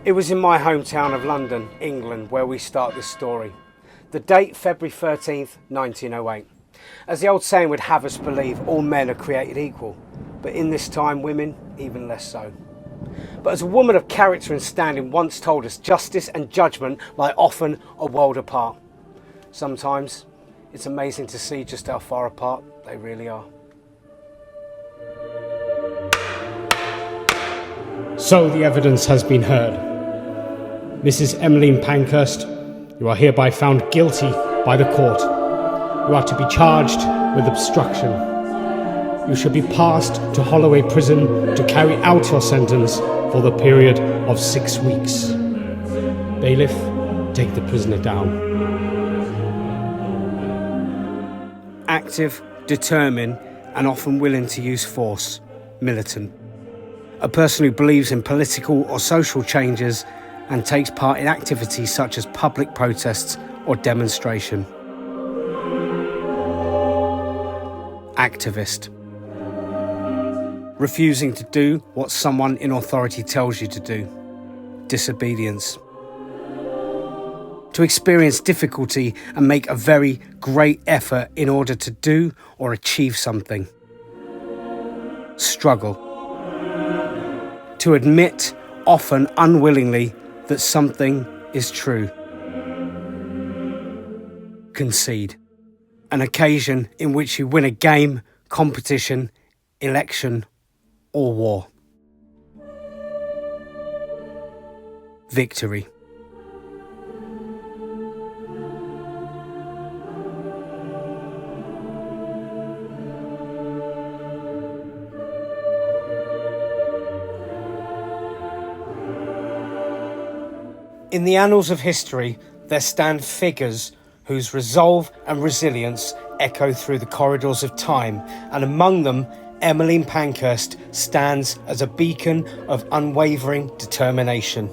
It was in my hometown of London, England, where we start this story. The date, February 13th, 1908. As the old saying would have us believe, all men are created equal, but in this time, women even less so. But as a woman of character and standing once told us, justice and judgment lie often a world apart. Sometimes it's amazing to see just how far apart they really are. So the evidence has been heard. Mrs. Emmeline Pankhurst, you are hereby found guilty by the court. You are to be charged with obstruction. You shall be passed to Holloway Prison to carry out your sentence for the period of 6 weeks. Bailiff, take the prisoner down. Active, determined, and often willing to use force. Militant. A person who believes in political or social changes and takes part in activities such as public protests or demonstration. Activist. Refusing to do what someone in authority tells you to do. Disobedience. To experience difficulty and make a very great effort in order to do or achieve something. Struggle. To admit, often unwillingly, that something is true. Concede. An occasion in which you win a game, competition, election, or war. Victory. In the annals of history, there stand figures whose resolve and resilience echo through the corridors of time, and among them, Emmeline Pankhurst stands as a beacon of unwavering determination.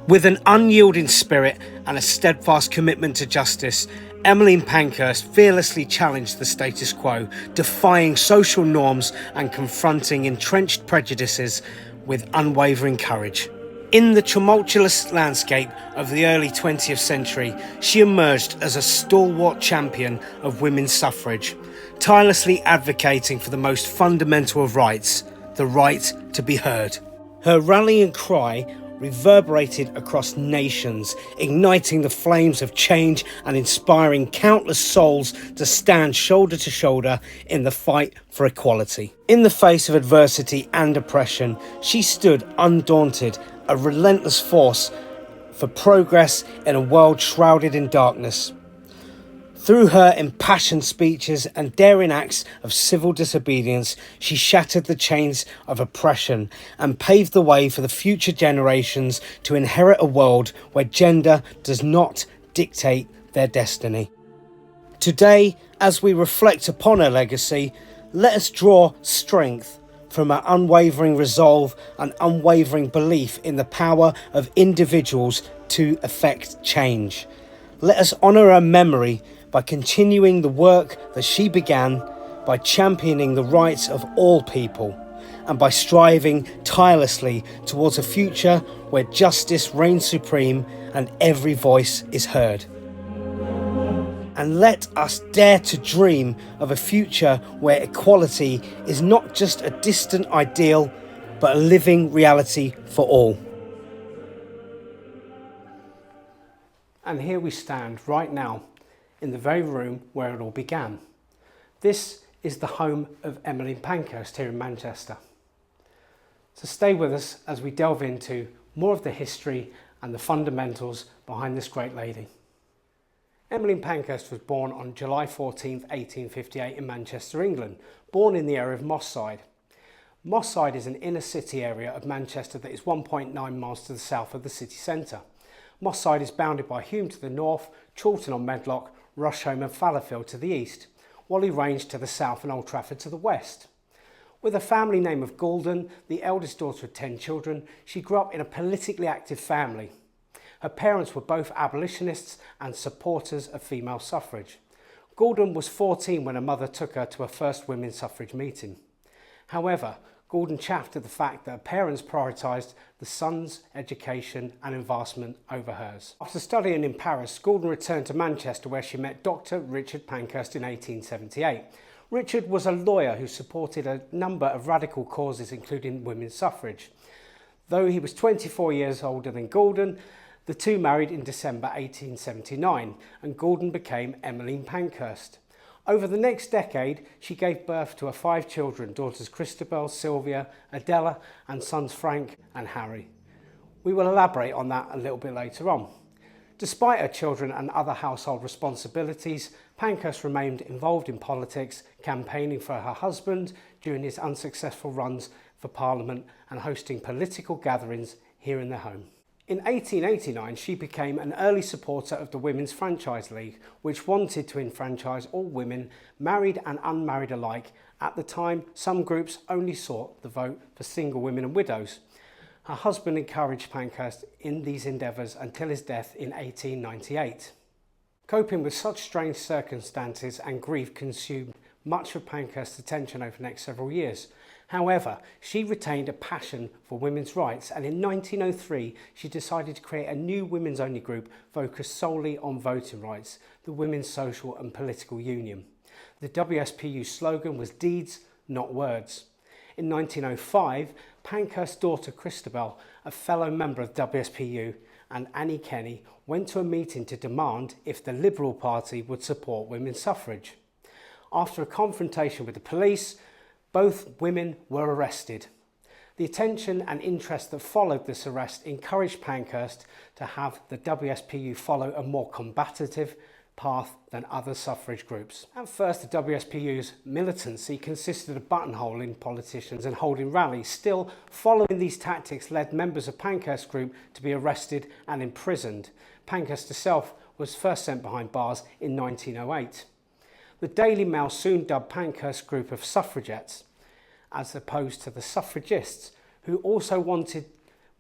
With an unyielding spirit and a steadfast commitment to justice, Emmeline Pankhurst fearlessly challenged the status quo, defying social norms and confronting entrenched prejudices with unwavering courage. In the tumultuous landscape of the early 20th century, she emerged as a stalwart champion of women's suffrage, tirelessly advocating for the most fundamental of rights, the right to be heard. Her rallying cry reverberated across nations, igniting the flames of change and inspiring countless souls to stand shoulder to shoulder in the fight for equality. In the face of adversity and oppression, she stood undaunted, a relentless force for progress in a world shrouded in darkness. Through her impassioned speeches and daring acts of civil disobedience, she shattered the chains of oppression and paved the way for the future generations to inherit a world where gender does not dictate their destiny. Today, as we reflect upon her legacy, let us draw strength from her unwavering resolve and unwavering belief in the power of individuals to effect change. Let us honour her memory by continuing the work that she began, by championing the rights of all people, and by striving tirelessly towards a future where justice reigns supreme and every voice is heard. And let us dare to dream of a future where equality is not just a distant ideal, but a living reality for all. And here we stand right now, in the very room where it all began. This is the home of Emmeline Pankhurst here in Manchester. So stay with us as we delve into more of the history and the fundamentals behind this great lady. Emmeline Pankhurst was born on July 14, 1858 in Manchester, England, born in the area of Moss Side. Moss Side is an inner city area of Manchester that is 1.9 miles to the south of the city centre. Moss Side is bounded by Hulme to the north, Chawton on Medlock, Rusholme and Fallowfield to the east, Whalley Range to the south and Old Trafford to the west. With a family name of Goulden, the eldest daughter of 10 children, she grew up in a politically active family. Her parents were both abolitionists and supporters of female suffrage. Goulden was 14 when her mother took her to her first women's suffrage meeting. However, Gordon chaffed at the fact that her parents prioritised the son's education and advancement over hers. After studying in Paris, Gordon returned to Manchester where she met Dr. Richard Pankhurst in 1878. Richard was a lawyer who supported a number of radical causes including women's suffrage. Though he was 24 years older than Gordon, the two married in December 1879 and Gordon became Emmeline Pankhurst. Over the next decade, she gave birth to her 5 children, daughters Christabel, Sylvia, Adela and sons Frank and Harry. We will elaborate on that a little bit later on. Despite her children and other household responsibilities, Pankhurst remained involved in politics, campaigning for her husband during his unsuccessful runs for Parliament and hosting political gatherings here in their home. In 1889, she became an early supporter of the Women's Franchise League, which wanted to enfranchise all women, married and unmarried alike. At the time, some groups only sought the vote for single women and widows. Her husband encouraged Pankhurst in these endeavours until his death in 1898. Coping with such strange circumstances and grief consumed much of Pankhurst's attention over the next several years. However, she retained a passion for women's rights and in 1903 she decided to create a new women's-only group focused solely on voting rights, the Women's Social and Political Union. The WSPU slogan was deeds, not words. In 1905, Pankhurst's daughter Christabel, a fellow member of WSPU, and Annie Kenney went to a meeting to demand if the Liberal Party would support women's suffrage. After a confrontation with the police, both women were arrested. The attention and interest that followed this arrest encouraged Pankhurst to have the WSPU follow a more combative path than other suffrage groups. At first, the WSPU's militancy consisted of buttonholing politicians and holding rallies. Still, following these tactics led members of Pankhurst's group to be arrested and imprisoned. Pankhurst herself was first sent behind bars in 1908. The Daily Mail soon dubbed Pankhurst's group of suffragettes, as opposed to the suffragists, who also wanted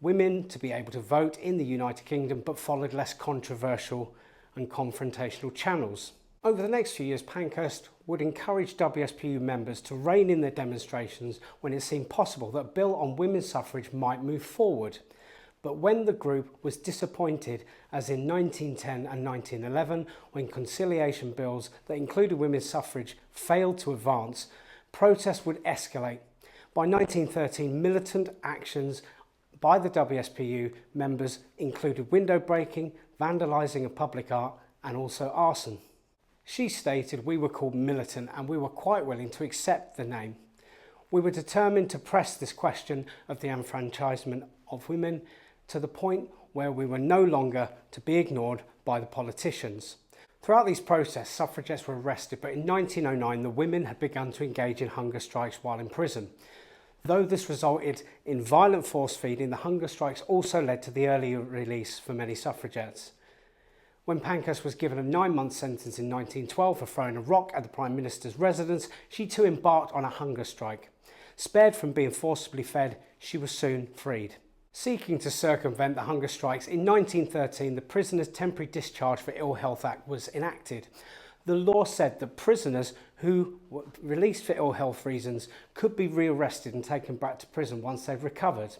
women to be able to vote in the United Kingdom but followed less controversial and confrontational channels. Over the next few years, Pankhurst would encourage WSPU members to rein in their demonstrations when it seemed possible that a bill on women's suffrage might move forward. But when the group was disappointed, as in 1910 and 1911, when conciliation bills that included women's suffrage failed to advance, protests would escalate. By 1913, militant actions by the WSPU members included window breaking, vandalising of public art and also arson. She stated we were called militant and we were quite willing to accept the name. We were determined to press this question of the enfranchisement of women to the point where we were no longer to be ignored by the politicians. Throughout these protests, suffragettes were arrested, but in 1909 the women had begun to engage in hunger strikes while in prison. Though this resulted in violent force feeding, the hunger strikes also led to the early release for many suffragettes. When Pankhurst was given a 9-month sentence in 1912 for throwing a rock at the Prime Minister's residence, she too embarked on a hunger strike. Spared from being forcibly fed, she was soon freed. Seeking to circumvent the hunger strikes, in 1913 the Prisoners' Temporary Discharge for Ill Health Act was enacted. The law said that prisoners who were released for ill health reasons could be rearrested and taken back to prison once they've recovered.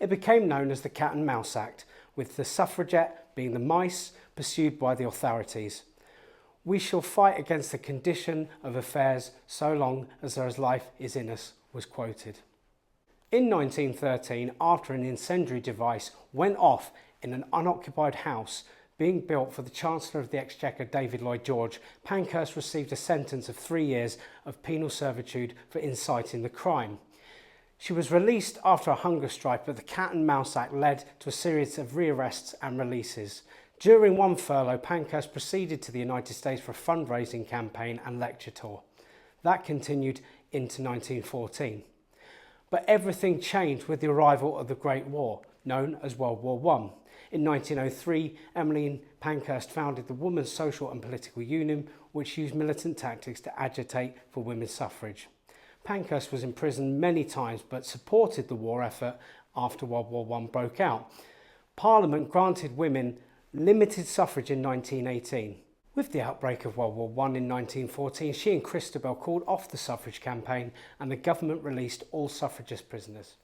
It became known as the Cat and Mouse Act, with the suffragette being the mice pursued by the authorities. We shall fight against the condition of affairs so long as there is life is in us, was quoted. In 1913, after an incendiary device went off in an unoccupied house being built for the Chancellor of the Exchequer, David Lloyd George, Pankhurst received a sentence of 3 years of penal servitude for inciting the crime. She was released after a hunger strike, but the Cat and Mouse Act led to a series of rearrests and releases. During one furlough, Pankhurst proceeded to the United States for a fundraising campaign and lecture tour. That continued into 1914. But everything changed with the arrival of the Great War, known as World War I. In 1903, Emmeline Pankhurst founded the Women's Social and Political Union, which used militant tactics to agitate for women's suffrage. Pankhurst was imprisoned many times but supported the war effort after World War I broke out. Parliament granted women limited suffrage in 1918. With the outbreak of World War I in 1914, she and Christabel called off the suffrage campaign and the government released all suffragist prisoners.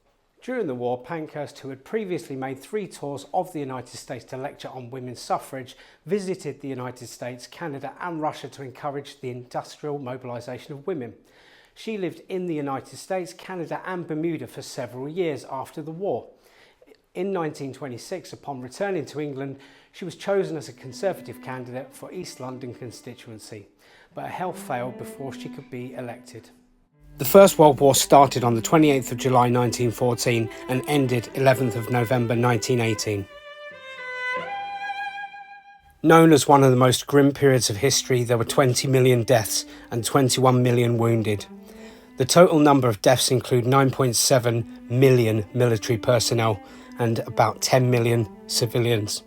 During the war, Pankhurst, who had previously made 3 tours of the United States to lecture on women's suffrage, visited the United States, Canada and Russia to encourage the industrial mobilisation of women. She lived in the United States, Canada and Bermuda for several years after the war. In 1926, upon returning to England, she was chosen as a Conservative candidate for East London constituency, but her health failed before she could be elected. The First World War started on the 28th of July 1914 and ended 11th of November 1918. Known as one of the most grim periods of history, there were 20 million deaths and 21 million wounded. The total number of deaths include 9.7 million military personnel and about 10 million civilians.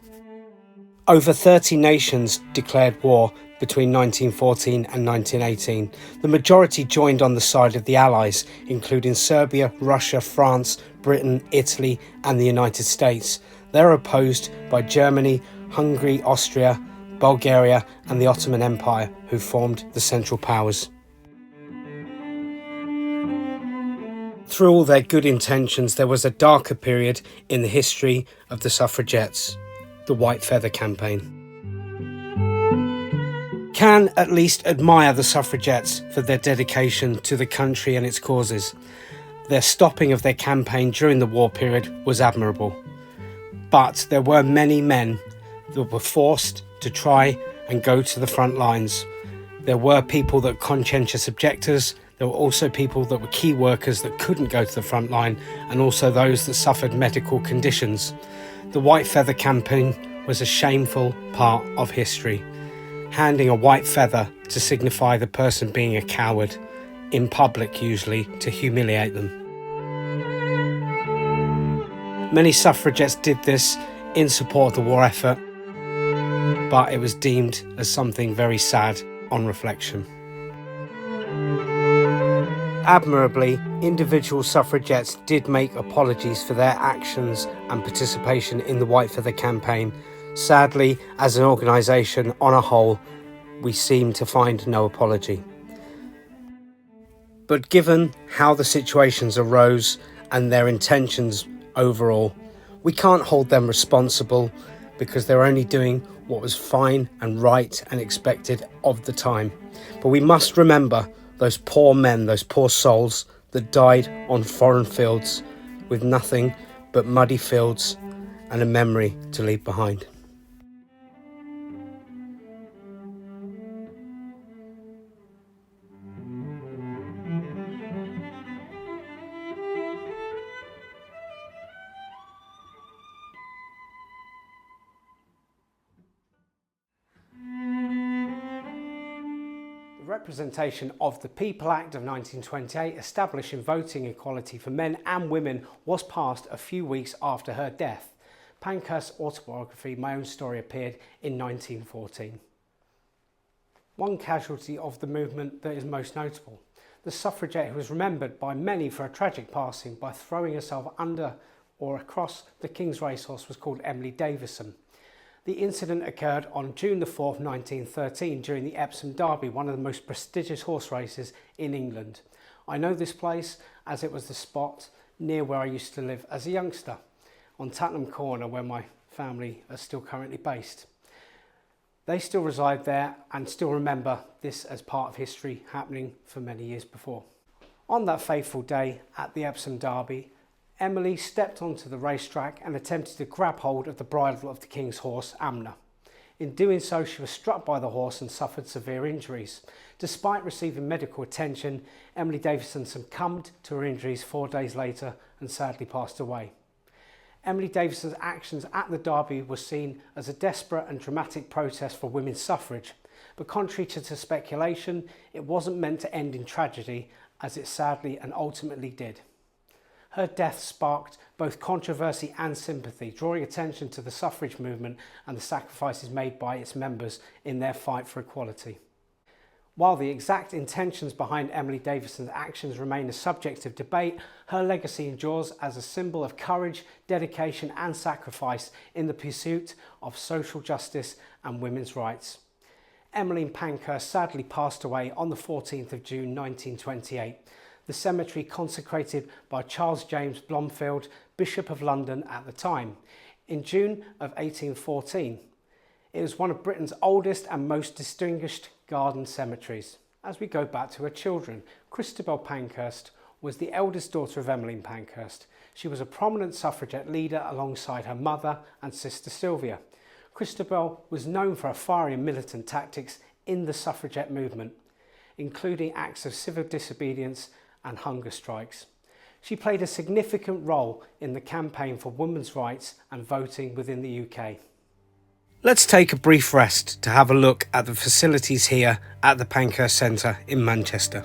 Over 30 nations declared war between 1914 and 1918. The majority joined on the side of the Allies, including Serbia, Russia, France, Britain, Italy and the United States. They are opposed by Germany, Hungary, Austria, Bulgaria and the Ottoman Empire, who formed the Central Powers. Through all their good intentions, there was a darker period in the history of the suffragettes, the White Feather Campaign. Can at least admire the suffragettes for their dedication to the country and its causes. Their stopping of their campaign during the war period was admirable. But there were many men that were forced to try and go to the front lines. There were people that were conscientious objectors. There were also people that were key workers that couldn't go to the front line, and also those that suffered medical conditions. The White Feather Campaign was a shameful part of history, handing a white feather to signify the person being a coward, in public usually, to humiliate them. Many suffragettes did this in support of the war effort, but it was deemed as something very sad on reflection. Admirably, individual suffragettes did make apologies for their actions and participation in the White Feather Campaign. Sadly, as an organisation on a whole, we seem to find no apology. But given how the situations arose and their intentions overall, we can't hold them responsible because they're only doing what was fine and right and expected of the time. But we must remember those poor men, those poor souls that died on foreign fields with nothing but muddy fields and a memory to leave behind. The Representation of the People Act of 1928, establishing voting equality for men and women, was passed a few weeks after her death. Pankhurst's autobiography, My Own Story, appeared in 1914. One casualty of the movement that is most notable, the suffragette who was remembered by many for a tragic passing by throwing herself under or across the King's Racehorse, was called Emily Davison. The incident occurred on June the 4th, 1913, during the Epsom Derby, one of the most prestigious horse races in England. I know this place as it was the spot near where I used to live as a youngster, on Tattenham Corner, where my family are still currently based. They still reside there and still remember this as part of history happening for many years before. On that fateful day at the Epsom Derby, Emily stepped onto the racetrack and attempted to grab hold of the bridle of the King's horse, Amna. In doing so, she was struck by the horse and suffered severe injuries. Despite receiving medical attention, Emily Davison succumbed to her injuries 4 days later and sadly passed away. Emily Davison's actions at the Derby were seen as a desperate and dramatic protest for women's suffrage, but contrary to speculation, it wasn't meant to end in tragedy, as it sadly and ultimately did. Her death sparked both controversy and sympathy, drawing attention to the suffrage movement and the sacrifices made by its members in their fight for equality. While the exact intentions behind Emily Davison's actions remain a subject of debate, her legacy endures as a symbol of courage, dedication and sacrifice in the pursuit of social justice and women's rights. Emmeline Pankhurst sadly passed away on the 14th of June 1928. The cemetery consecrated by Charles James Blomfield, Bishop of London at the time, in June of 1814. It was one of Britain's oldest and most distinguished garden cemeteries. As we go back to her children, Christabel Pankhurst was the eldest daughter of Emmeline Pankhurst. She was a prominent suffragette leader alongside her mother and sister Sylvia. Christabel was known for her fiery and militant tactics in the suffragette movement, including acts of civil disobedience and hunger strikes. She played a significant role in the campaign for women's rights and voting within the UK. Let's take a brief rest to have a look at the facilities here at the Pankhurst Centre in Manchester.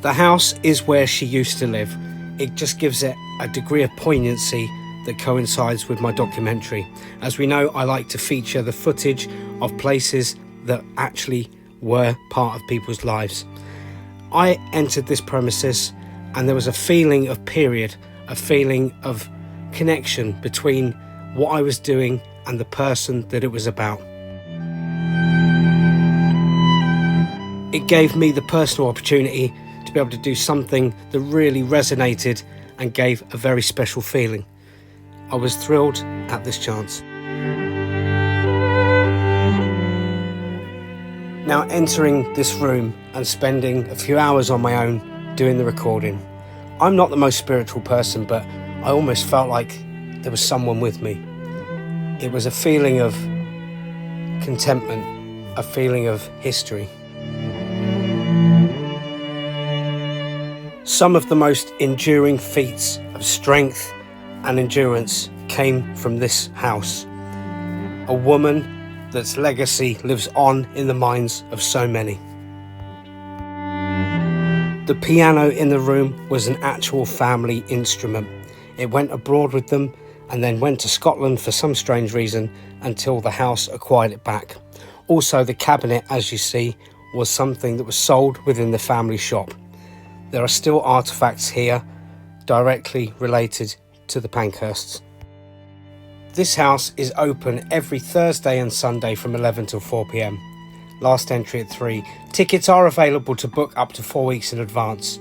The house is where she used to live. It just gives it a degree of poignancy that coincides with my documentary. As we know, I like to feature the footage of places that actually were part of people's lives. I entered this premises and there was a feeling of period, a feeling of connection between what I was doing and the person that it was about. It gave me the personal opportunity to be able to do something that really resonated and gave a very special feeling. I was thrilled at this chance. Now entering this room and spending a few hours on my own doing the recording. I'm not the most spiritual person, but I almost felt like there was someone with me. It was a feeling of contentment, a feeling of history. Some of the most enduring feats of strength and endurance came from this house. A woman that's legacy lives on in the minds of so many. The piano in the room was an actual family instrument. It went abroad with them and then went to Scotland for some strange reason until the house acquired it back. Also, the cabinet, as you see, was something that was sold within the family shop. There are still artefacts here directly related to the Pankhursts. This house is open every Thursday and Sunday from 11 till 4 p.m. Last entry at 3. Tickets are available to book up to 4 weeks in advance.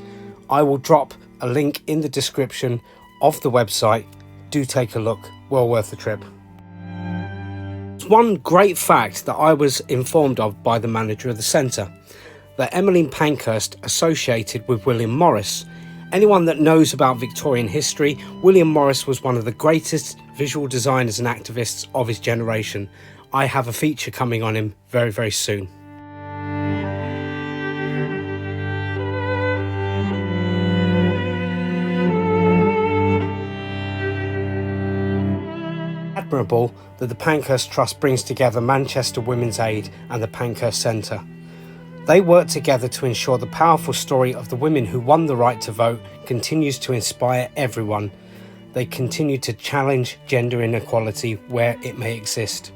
I will drop a link in the description of the website. Do take a look, well worth the trip. One great fact that I was informed of by the manager of the centre, that Emmeline Pankhurst associated with William Morris. Anyone that knows about Victorian history, William Morris was one of the greatest visual designers and activists of his generation. I have a feature coming on him very, very soon. Admirable that the Pankhurst Trust brings together Manchester Women's Aid and the Pankhurst Centre. They work together to ensure the powerful story of the women who won the right to vote continues to inspire everyone. They continue to challenge gender inequality where it may exist.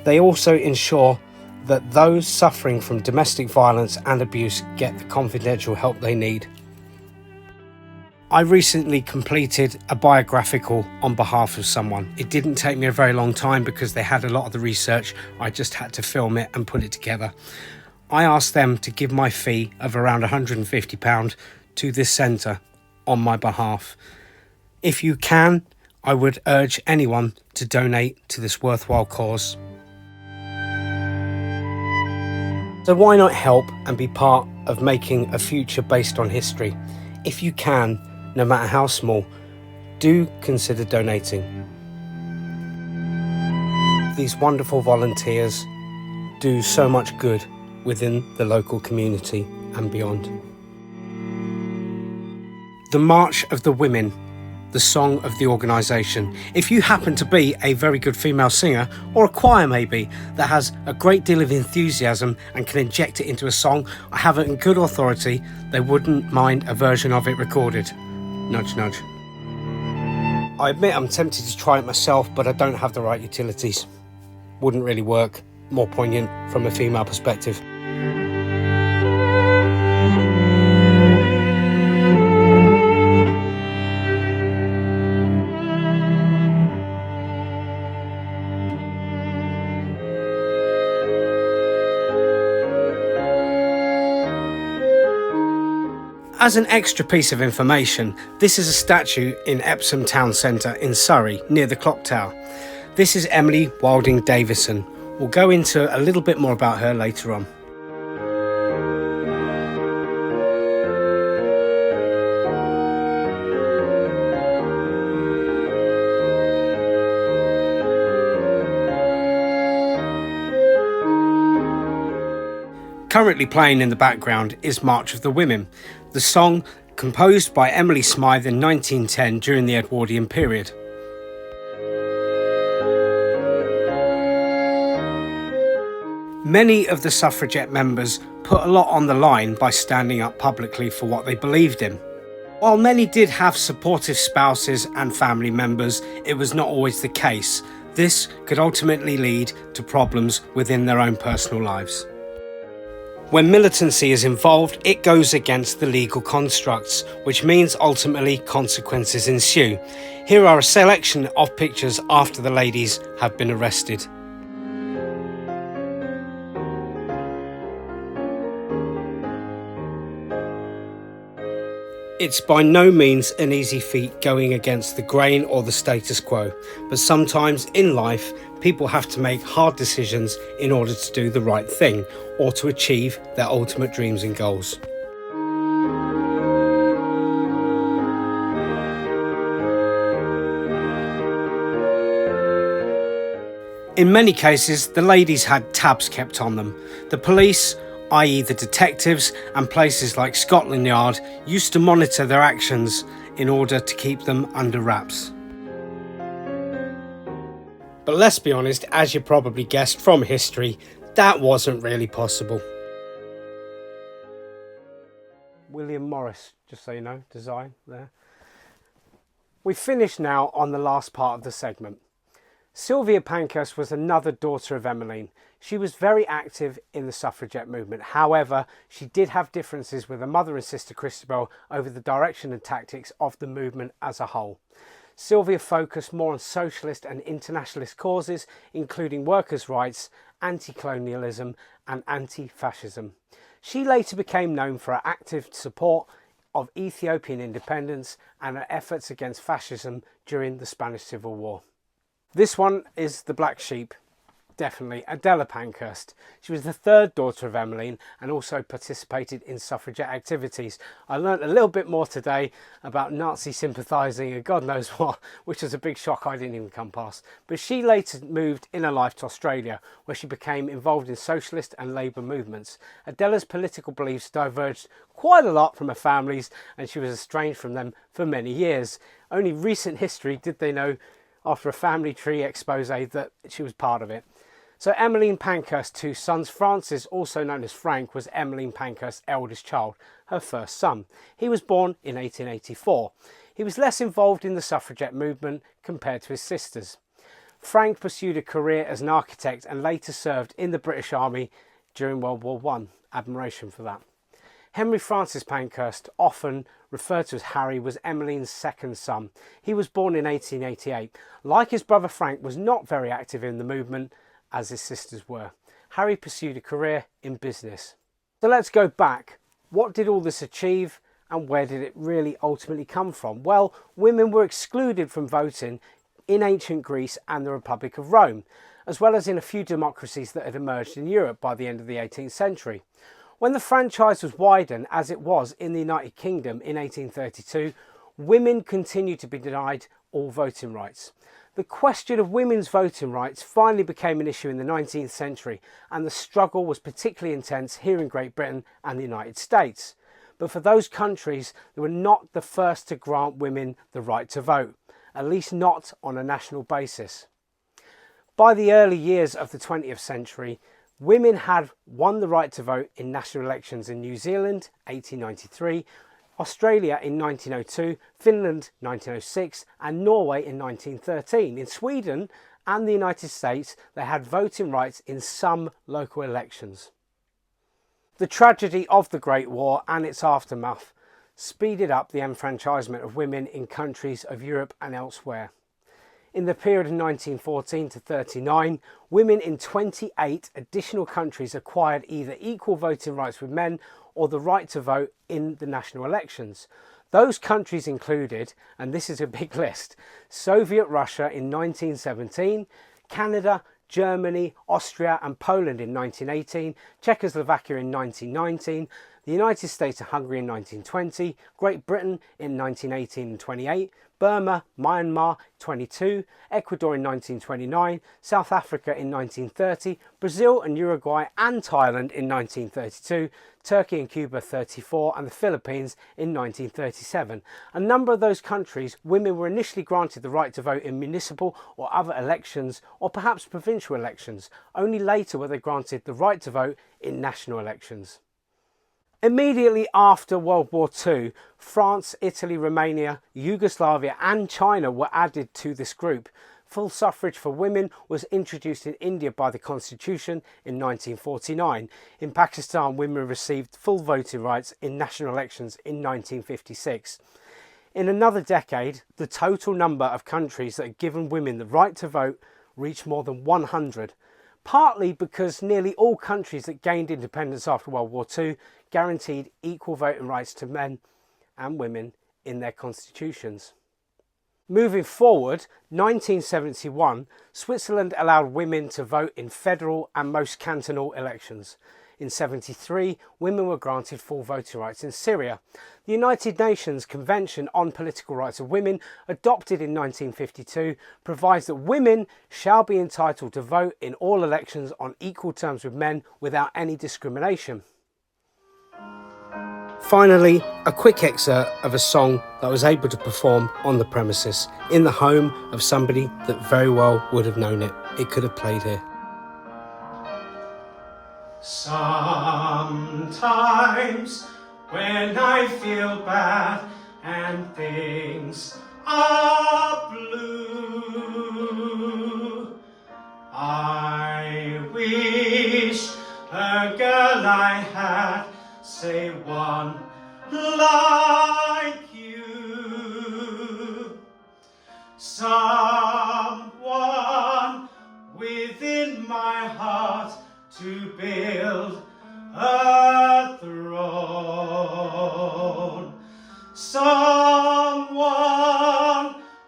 They also ensure that those suffering from domestic violence and abuse get the confidential help they need. I recently completed a biographical on behalf of someone. It didn't take me a very long time because they had a lot of the research. I just had to film it and put it together. I asked them to give my fee of around £150 to this centre on my behalf. If you can, I would urge anyone to donate to this worthwhile cause. So why not help and be part of making a future based on history? If you can, no matter how small, do consider donating. These wonderful volunteers do so much good within the local community and beyond. The March of the Women, the song of the organisation. If you happen to be a very good female singer, or a choir maybe, that has a great deal of enthusiasm and can inject it into a song, I have it in good authority, they wouldn't mind a version of it recorded. Nudge, nudge. I admit I'm tempted to try it myself, but I don't have the right utilities. Wouldn't really work. More poignant from a female perspective. As an extra piece of information, this is a statue in Epsom Town Centre in Surrey, near the clock tower. This is Emily Wilding Davison. We'll go into a little bit more about her later on. Currently playing in the background is March of the Women, the song composed by Emily Smythe in 1910 during the Edwardian period. Many of the suffragette members put a lot on the line by standing up publicly for what they believed in. While many did have supportive spouses and family members, it was not always the case. This could ultimately lead to problems within their own personal lives. When militancy is involved, it goes against the legal constructs, which means ultimately consequences ensue. Here are a selection of pictures after the ladies have been arrested. It's by no means an easy feat going against the grain or the status quo, but sometimes in life people have to make hard decisions in order to do the right thing or to achieve their ultimate dreams and goals. In many cases, the ladies had tabs kept on them. The police, i.e. the detectives, and places like Scotland Yard used to monitor their actions in order to keep them under wraps. But let's be honest, as you probably guessed from history, that wasn't really possible. William Morris, just so you know, design there. We finished now on the last part of the segment. Sylvia Pankhurst was another daughter of Emmeline. She was very active in the suffragette movement. However, she did have differences with her mother and sister Christabel over the direction and tactics of the movement as a whole. Sylvia focused more on socialist and internationalist causes, including workers' rights, anti-colonialism and anti-fascism. She later became known for her active support of Ethiopian independence and her efforts against fascism during the Spanish Civil War. This one is the black sheep. Definitely Adela Pankhurst. She was the third daughter of Emmeline and also participated in suffragette activities. I learnt a little bit more today about Nazi sympathising and God knows what, which was a big shock I didn't even come past. But she later moved in her life to Australia, where she became involved in socialist and labour movements. Adela's political beliefs diverged quite a lot from her family's, and she was estranged from them for many years. Only recent history did they know, after a family tree expose, that she was part of it. So Emmeline Pankhurst's two sons, Francis, also known as Frank, was Emmeline Pankhurst's eldest child, her first son. He was born in 1884. He was less involved in the suffragette movement compared to his sisters. Frank pursued a career as an architect and later served in the British Army during World War I. Admiration for that. Henry Francis Pankhurst, often referred to as Harry, was Emmeline's second son. He was born in 1888. Like his brother Frank, was not very active in the movement as his sisters were. Harry pursued a career in business. So let's go back. What did all this achieve and where did it really ultimately come from? Well, women were excluded from voting in ancient Greece and the Republic of Rome, as well as in a few democracies that had emerged in Europe by the end of the 18th century. When the franchise was widened, as it was in the United Kingdom in 1832, women continued to be denied all voting rights. The question of women's voting rights finally became an issue in the 19th century, and the struggle was particularly intense here in Great Britain and the United States. But for those countries, they were not the first to grant women the right to vote, at least not on a national basis. By the early years of the 20th century, women had won the right to vote in national elections in New Zealand, 1893, Australia in 1902, Finland 1906 and Norway in 1913. In Sweden and the United States, they had voting rights in some local elections. The tragedy of the Great War and its aftermath speeded up the enfranchisement of women in countries of Europe and elsewhere. In the period of 1914 to 39, women in 28 additional countries acquired either equal voting rights with men or the right to vote in the national elections. Those countries included, and this is a big list, Soviet Russia in 1917, Canada, Germany, Austria and Poland in 1918, Czechoslovakia in 1919, the United States and Hungary in 1920, Great Britain in 1918 and 28, Burma, Myanmar 22, Ecuador in 1929, South Africa in 1930, Brazil and Uruguay and Thailand in 1932, Turkey and Cuba 34 and the Philippines in 1937. A number of those countries, women were initially granted the right to vote in municipal or other elections or perhaps provincial elections. Only later were they granted the right to vote in national elections. Immediately after World War II, France, Italy, Romania, Yugoslavia and China were added to this group. Full suffrage for women was introduced in India by the Constitution in 1949. In Pakistan, women received full voting rights in national elections in 1956. In another decade, the total number of countries that had given women the right to vote reached more than 100. Partly because nearly all countries that gained independence after World War II guaranteed equal voting rights to men and women in their constitutions. Moving forward, 1971, Switzerland allowed women to vote in federal and most cantonal elections. In 73, women were granted full voting rights in Syria. The United Nations Convention on Political Rights of Women, adopted in 1952, provides that women shall be entitled to vote in all elections on equal terms with men without any discrimination. Finally, a quick excerpt of a song that I was able to perform on the premises, in the home of somebody that very well would have known it. It could have played here. Sometimes when I feel bad and things are blue, I wish a girl I had, say one like you, someone within my heart to build a throne, someone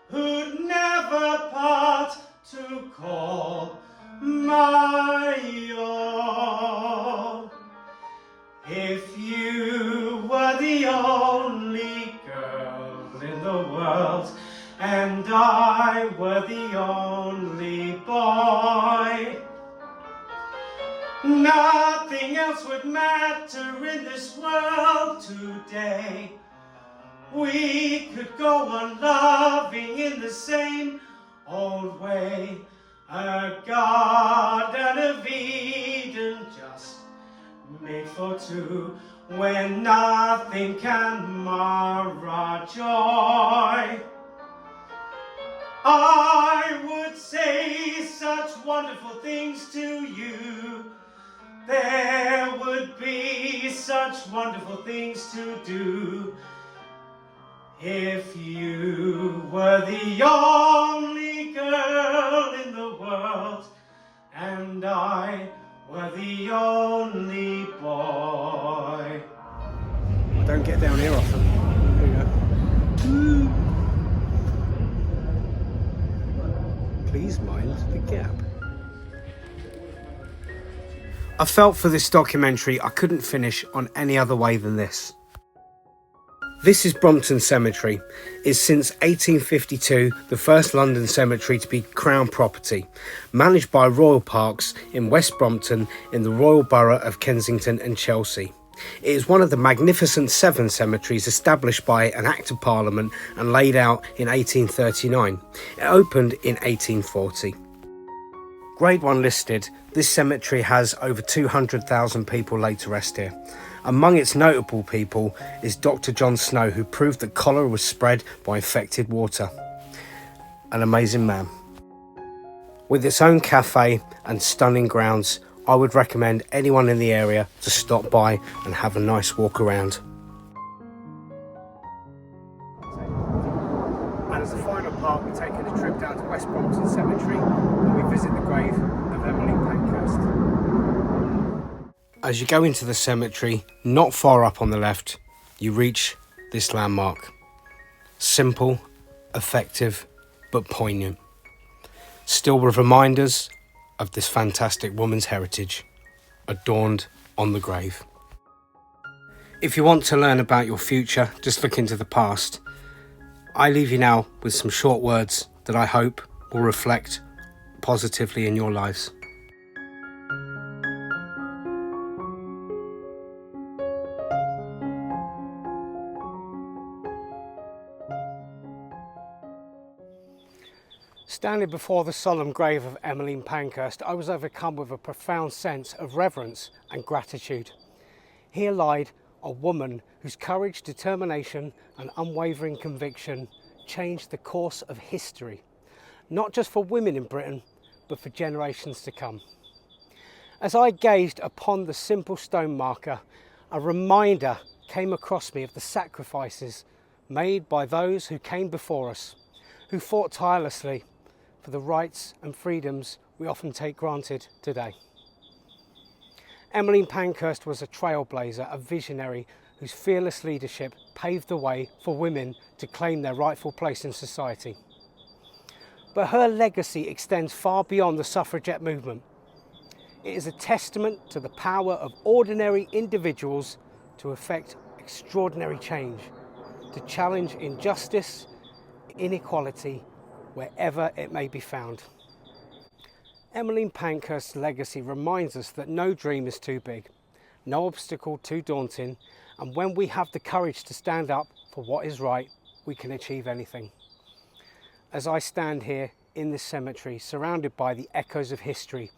who'd never part to call my own. If you were the only girl in the world and I were the only boy, nothing else would matter in this world today. We could go on loving in the same old way, a Garden of Eden just made for two, where nothing can mar our joy. I would say such wonderful things to you. There would be such wonderful things to do if you were the only girl in the world and I were the only boy. I don't get down here often. There you go. Please mind the gap. I felt for this documentary I couldn't finish on any other way than this. This is Brompton Cemetery. It's since 1852 the first London cemetery to be Crown property, managed by Royal Parks in West Brompton in the Royal Borough of Kensington and Chelsea. It is one of the magnificent 7 cemeteries established by an Act of Parliament and laid out in 1839. It opened in 1840. Grade 1 listed, this cemetery has over 200,000 people laid to rest here. Among its notable people is Dr. John Snow, who proved that cholera was spread by infected water. An amazing man. With its own cafe and stunning grounds, I would recommend anyone in the area to stop by and have a nice walk around. And as a final part, we're taking a trip down to West Brompton Cemetery and we visit the grave of Emmeline Pankhurst. As you go into the cemetery, not far up on the left, you reach this landmark. Simple, effective, but poignant. Still with reminders of this fantastic woman's heritage, adorned on the grave. If you want to learn about your future, just look into the past. I leave you now with some short words that I hope will reflect positively in your lives. Standing before the solemn grave of Emmeline Pankhurst, I was overcome with a profound sense of reverence and gratitude. Here lied a woman whose courage, determination and unwavering conviction changed the course of history, not just for women in Britain, but for generations to come. As I gazed upon the simple stone marker, a reminder came across me of the sacrifices made by those who came before us, who fought tirelessly for the rights and freedoms we often take granted today. Emmeline Pankhurst was a trailblazer, a visionary whose fearless leadership paved the way for women to claim their rightful place in society. But her legacy extends far beyond the suffragette movement. It is a testament to the power of ordinary individuals to effect extraordinary change, to challenge injustice, inequality, wherever it may be found. Emmeline Pankhurst's legacy reminds us that no dream is too big, no obstacle too daunting, and when we have the courage to stand up for what is right, we can achieve anything. As I stand here in this cemetery, surrounded by the echoes of history,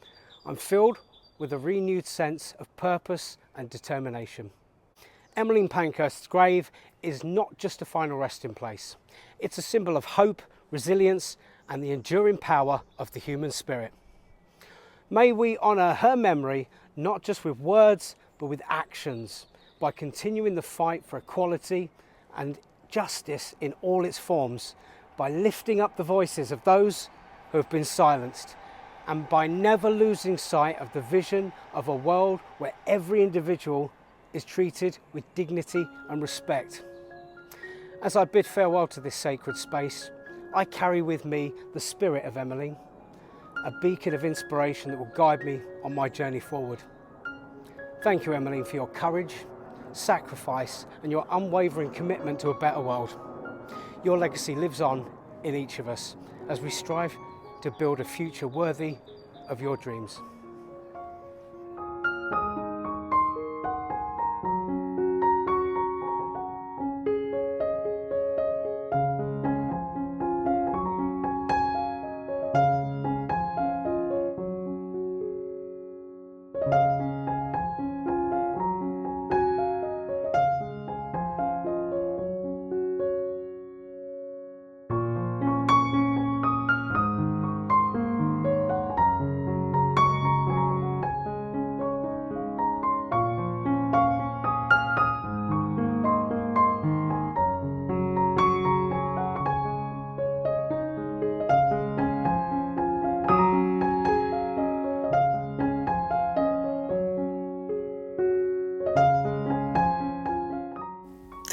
I'm filled with a renewed sense of purpose and determination. Emmeline Pankhurst's grave is not just a final resting place. It's a symbol of hope, resilience and the enduring power of the human spirit. May we honour her memory not just with words but with actions, by continuing the fight for equality and justice in all its forms, by lifting up the voices of those who have been silenced, and by never losing sight of the vision of a world where every individual is treated with dignity and respect. As I bid farewell to this sacred space, I carry with me the spirit of Emmeline, a beacon of inspiration that will guide me on my journey forward. Thank you, Emmeline, for your courage, sacrifice and your unwavering commitment to a better world. Your legacy lives on in each of us as we strive to build a future worthy of your dreams.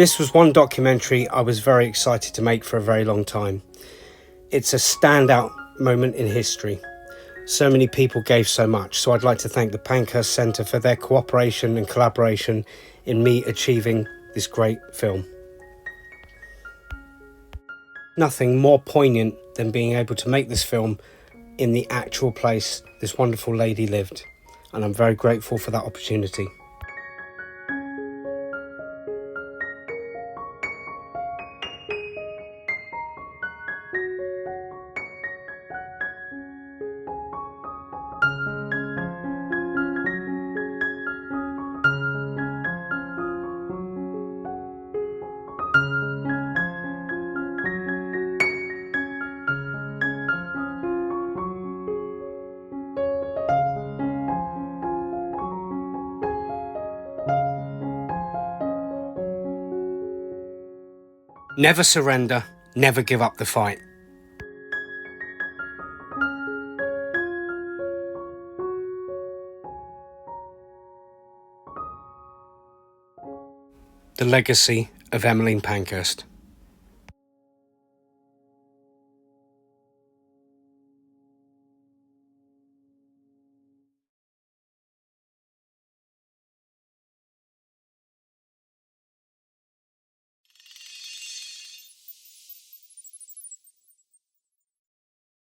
This was one documentary I was very excited to make for a very long time. It's a standout moment in history. So many people gave so much, so I'd like to thank the Pankhurst Centre for their cooperation and collaboration in me achieving this great film. Nothing more poignant than being able to make this film in the actual place this wonderful lady lived, and I'm very grateful for that opportunity. Never surrender, never give up the fight. the legacy of Emmeline Pankhurst.